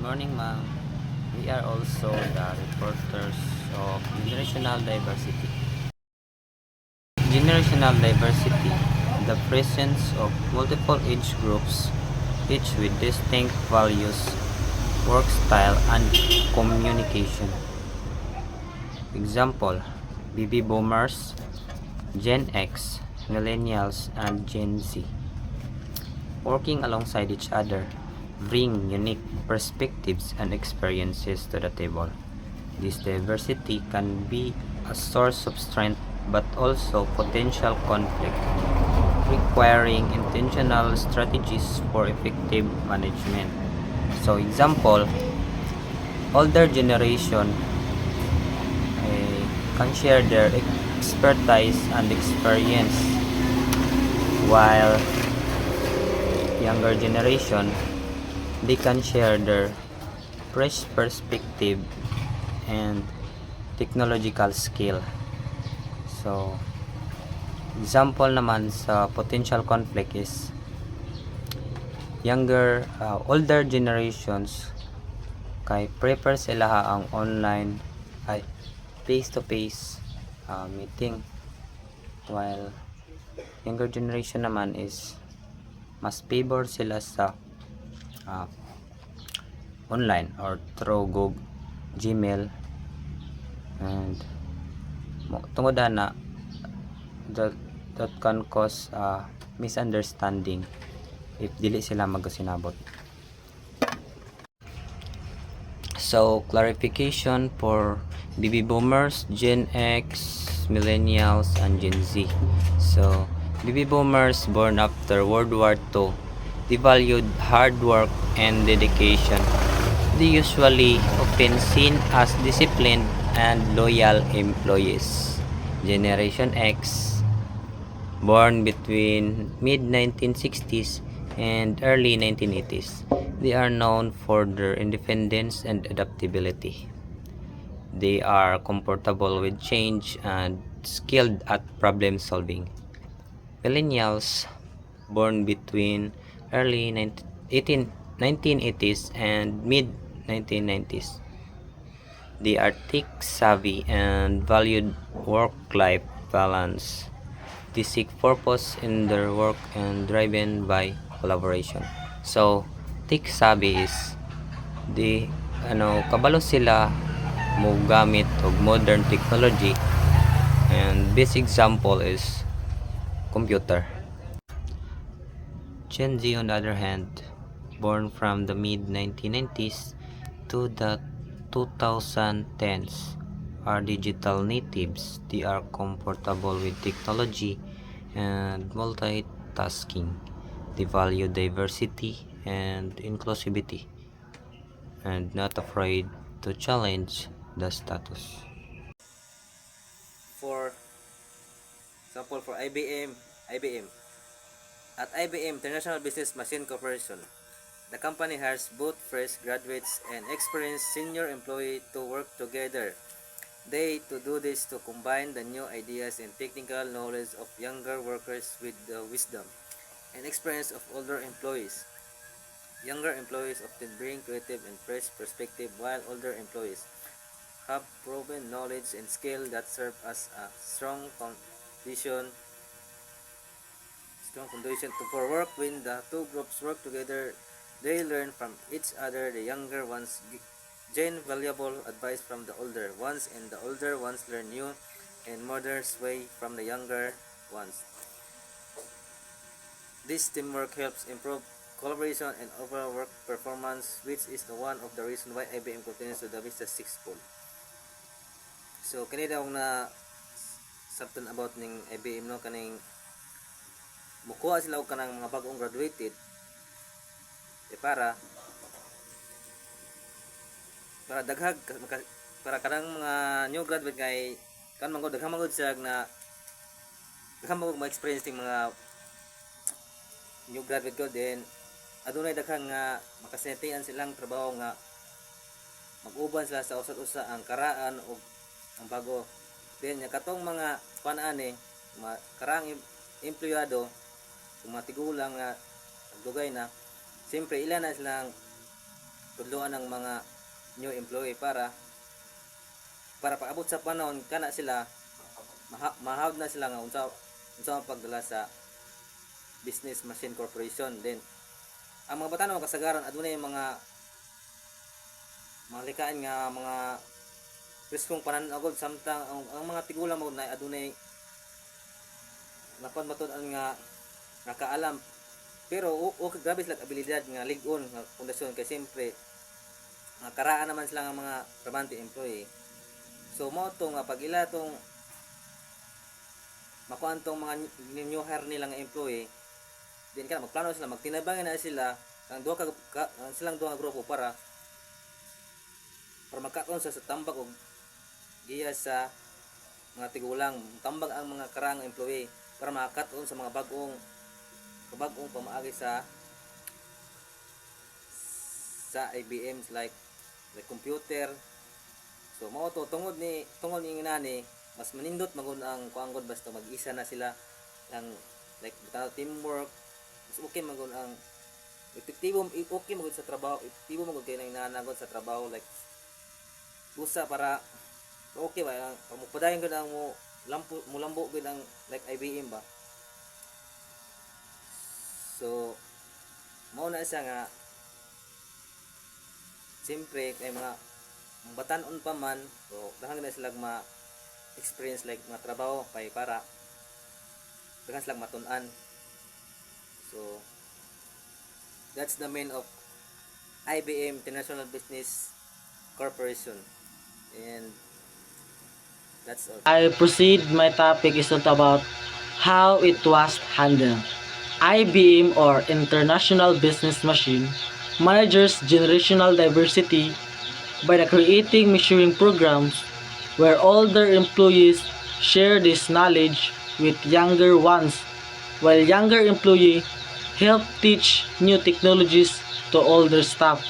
morning, ma'am. We are also the reporters of generational diversity. Generational diversity, the presence of multiple age groups, each with distinct values, work style, and communication. Example, baby boomers, Gen X, millennials, and Gen Z. Working alongside each other, bring unique perspectives and experiences to the table. This diversity can be a source of strength but also potential conflict, requiring intentional strategies for effective management. So example, older generation can share their expertise and experience while younger generation they can share their fresh perspective and technological skill. So example naman sa potential conflict is older generations kay prefer sila ang online ay face to face meeting, while younger generation naman is mas favor sila sa uh, online or through Google, Gmail, and tungod na that can cause misunderstanding if dili sila magkasinabot. So clarification for baby boomers, Gen X, millennials, and Gen Z. So baby boomers born after World War II, they valued hard work and dedication. They usually often seen as disciplined and loyal employees. Generation X, born between mid-1960s and early 1980s, they are known for their independence and adaptability. They are comfortable with change and skilled at problem solving. Millennials, born between early 1980s and mid-1990s, they are tech-savvy and valued work-life balance. They seek purpose in their work and driven by collaboration. So, tech-savvy is kabalo sila mo gamit og modern technology, and this example is computer. Gen Z, on the other hand, born from the mid-1990s to the 2010s, are digital natives. They are comfortable with technology and multitasking. They value diversity and inclusivity and not afraid to challenge the status. For example, for IBM. At IBM International Business Machine Corporation, the company hires both fresh graduates and experienced senior employees to work together. They to do this to combine the new ideas and technical knowledge of younger workers with the wisdom and experience of older employees. Younger employees often bring creative and fresh perspective, while older employees have proven knowledge and skill that serve as a strong foundation for work. When the two groups work together, they learn from each other. The younger ones gain valuable advice from the older ones, and the older ones learn new and modern way from the younger ones. This teamwork helps improve collaboration and overall work performance, which is the one of the reason why IBM continues to be successful. So kani daw na sabton about ning IBM, no, kaning mukuha sila og kanang mga bagong graduated para daghag para kanang mga new graduate kay kan mangod daghang mangod siya na daghang mangod ma-experience ting mga new graduate ko, then adunay daghang nga makasentian silang trabaho nga mag-uban sila sa usat-usa ang karaan o ang bago. Then katong mga panaan karang empleyado kung matigulang nga dugay na, siyempre ilan na silang tudloan ng mga new employee para paabot sa panahon kana sila mahawd na sila nga unsa ang pagdala sa Business Machine Corporation. Then ang mga bata-o kasagaran adunay mga likain nga mga riskong pananagod samtang ang mga tigulang mo na adunay napad matud-an nga nakaalam, pero okay grabe sila abilidad nga lig-on nga pundasyon kay siyempre nga karaan naman sila nga mga trabante employee. So mo to nga pag ila tong makuan tong mga new hire nila nga employee, din kana magplano sila, magtinabangan na sila ang silang duha nga grupo para magkaon sa tambak og giya sa mga tigulang, tambag ang mga karang employee para makakaton sa mga bagong pamaagi sa IBMs like computer. So mao to tungod ni inani mas manindot magun ang kuanggod basta mag-isa na sila ang like teamwork, mas okay magun ang epektibo, okay magud sa trabaho, epektibo magud kay nananagod sa trabaho like busa para okay ba ang pagpadayon gud ang mulambo gud ang like IBM ba. So mao na siya nga siyempre kay mga batan-on pa man, so dahang na sila experience like mga trabaho kay para dahang sila matun-an. So that's the main of IBM International Business Corporation, and that's all. I proceed. My topic is not about how it was handled. IBM, or International Business Machine, manages generational diversity by creating measuring programs where older employees share this knowledge with younger ones, while younger employees help teach new technologies to older staff.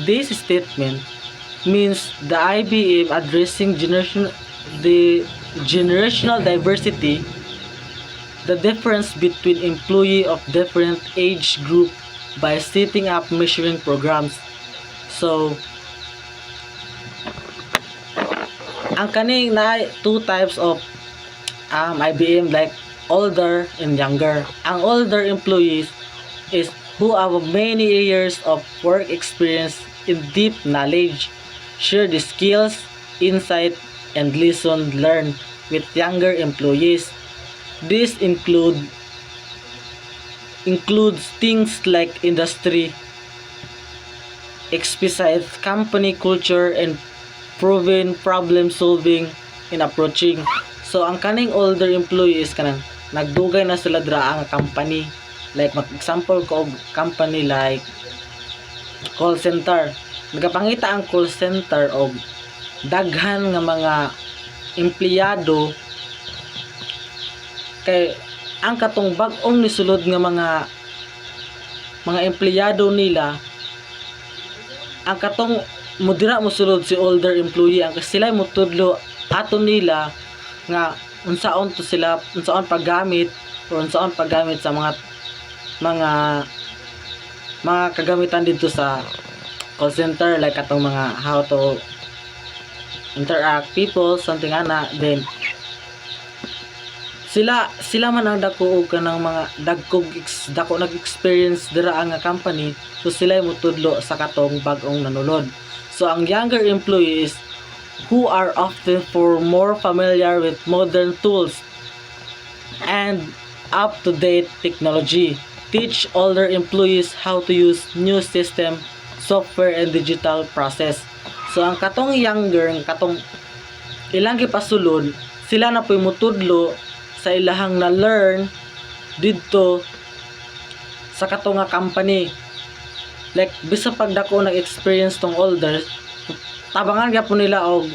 This statement means the IBM addressing the generational diversity, the difference between employee of different age group by setting up measuring programs. So, ang kaning na two types of IBM like older and younger. Ang older employees is who have many years of work experience in deep knowledge, share the skills, insight, and lesson learned with younger employees. This includes things like industry, expertise, company culture, and proven problem solving in approaching. So ang kaning older employees kanang nagdugay na sila dra ang company. Like mag-example ko og company like call center. Nagapangita ang call center og daghan nga mga empleyado kay ang katong bag-ong nisulod nga mga empleyado nila, ang katong mudira mosulod si older employee, ang sila mutudlo ato nila nga unsaon paggamit o unsaon paggamit sa mga kagamitan dito sa call center, like atong mga how to interact people, something ana. Then sila man ang dako og kanang mga dako nag-experience dira ang company, so sila mutudlo sa katong bag-ong nanulod. So ang younger employees who are often more familiar with modern tools and up-to-date technology teach older employees how to use new system, software, and digital process. So ang katong younger, katong ilang gipasulod, sila na po'y mutudlo sa ilahang na learn dito sa katong nga company. Like bisa pagdako nag-experience tong older, tabangan gyapon nila og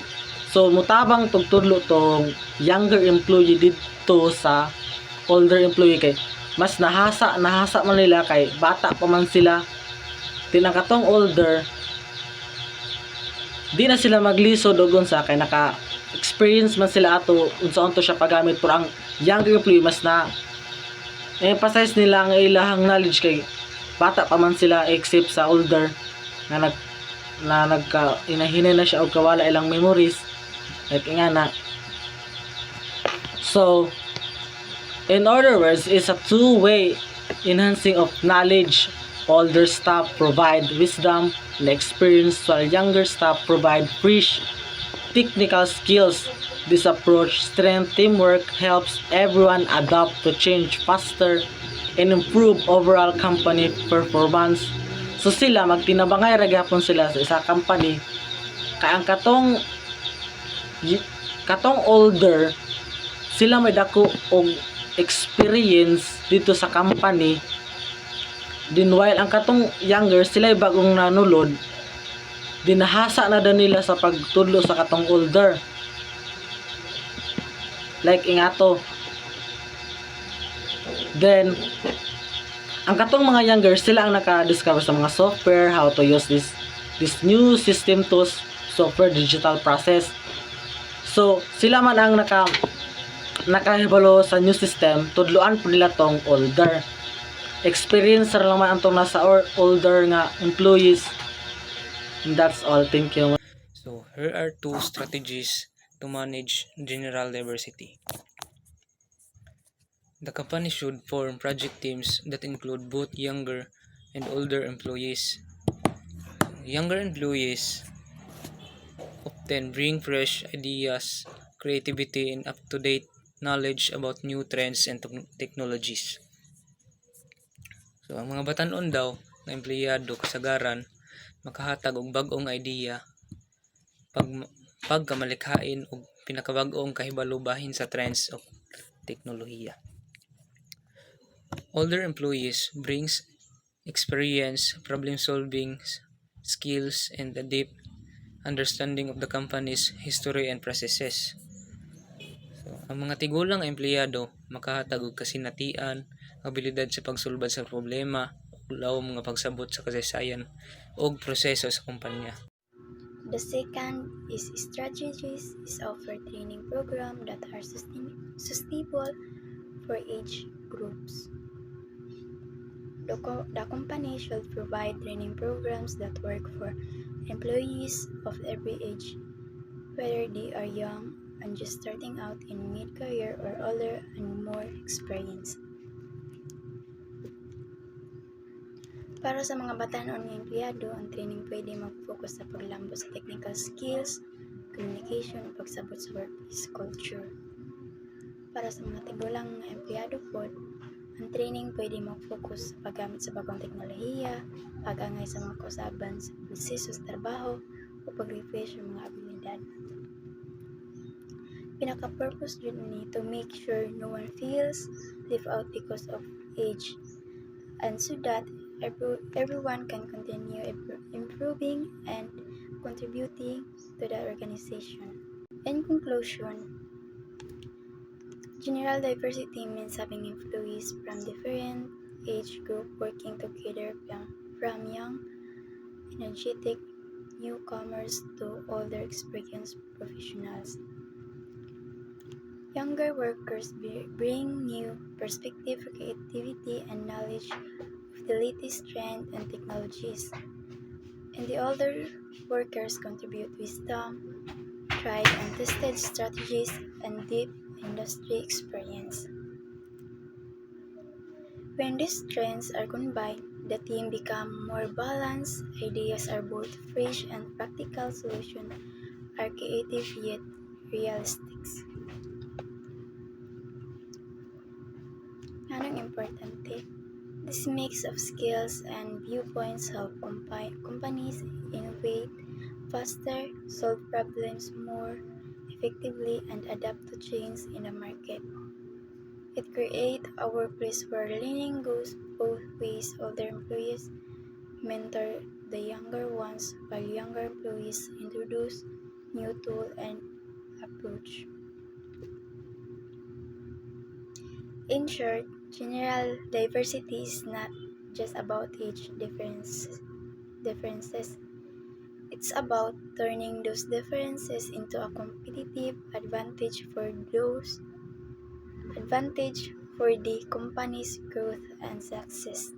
so mutabang tugtudlo tong younger employee dito sa older employee kay mas nahasa man nila kay bata pa man sila. Tinang katong older di na sila maglisod og unsa kay naka experience man sila ato unsaon to siya paggamit, pero ang younger employee mas na emphasize nila ang ilahang knowledge kay bata pa man sila except sa older na nagka inahinay na siya og kawala ilang memories like nga na. So in other words, it's a two-way enhancing of knowledge. Older staff provide wisdom and experience while younger staff provide fresh technical skills. This approach strengthens teamwork, helps everyone adapt to change faster, and improve overall company performance. So sila magtinabangay ra gyapon sila sa isa company kay ang katong older sila may dako og experience dito sa company, din while ang katong younger sila bagong nanulod, dinahasa na daw nila sa pagtudlo sa katong older. Like ingato. Then ang katong mga younger sila ang naka-discover sa mga software, how to use this new system tools, software, digital process. So sila man ang nakahibalo sa new system, tudloan po nila tong older. Experience ra lang man antong nasa older nga employees. And that's all. Thank you. So here are two strategies to manage general diversity. The company should form project teams that include both younger and older employees. Younger employees often bring fresh ideas, creativity, and up-to-date knowledge about new trends and technologies. So, ang mga batanon daw na empleyado kasagaran makahatag og bag-ong idea pagkamalikhain og pinakabag-ong kahibalo bahin sa trends of teknolohiya. Older employees brings experience, problem-solving skills, and a deep understanding of the company's history and processes. So, ang mga tigulang empleyado makahatag og kasinatian, abilidad sa pagsulbad sa problema, ulaw mga pagsabot sa kasaysayan o proseso sa kumpanya. The second is strategies is offer training program that are sustainable for age groups. The company should provide training programs that work for employees of every age, whether they are young and just starting out in mid-career or older and more experienced. Para sa mga batanon nga empleyado, ang training pwede mag-focus sa paglambot sa technical skills, communication, ug pagsabot sa workplace culture. Para sa mga tigulang nga empleyado pod, ang training pwede mag-focus sa paggamit sa bagong teknolohiya, pag-angay sa mga kausaban sa proseso sa trabaho, o pag-refresh sa mga abilidad. Pinaka-purpose yun ni to make sure no one feels left out because of age, and so that everyone can continue improving and contributing to the organization. In conclusion, general diversity means having employees from different age group working together, from young, energetic newcomers to older experienced professionals. Younger workers bring new perspective, creativity, and knowledge of the latest trends and technologies, and the older workers contribute wisdom, tried and tested strategies, and deep industry experience. When these trends are combined, the team become more balanced, ideas are both fresh and practical solutions are creative yet realistic. Anong importante? This mix of skills and viewpoints help companies innovate faster, solve problems more effectively, and adapt to change in the market. It creates a workplace where learning goes both ways. Older employees mentor the younger ones, while younger employees introduce new tools and approach. In short, general diversity is not just about age differences. It's about turning those differences into a competitive advantage for the company's growth and success.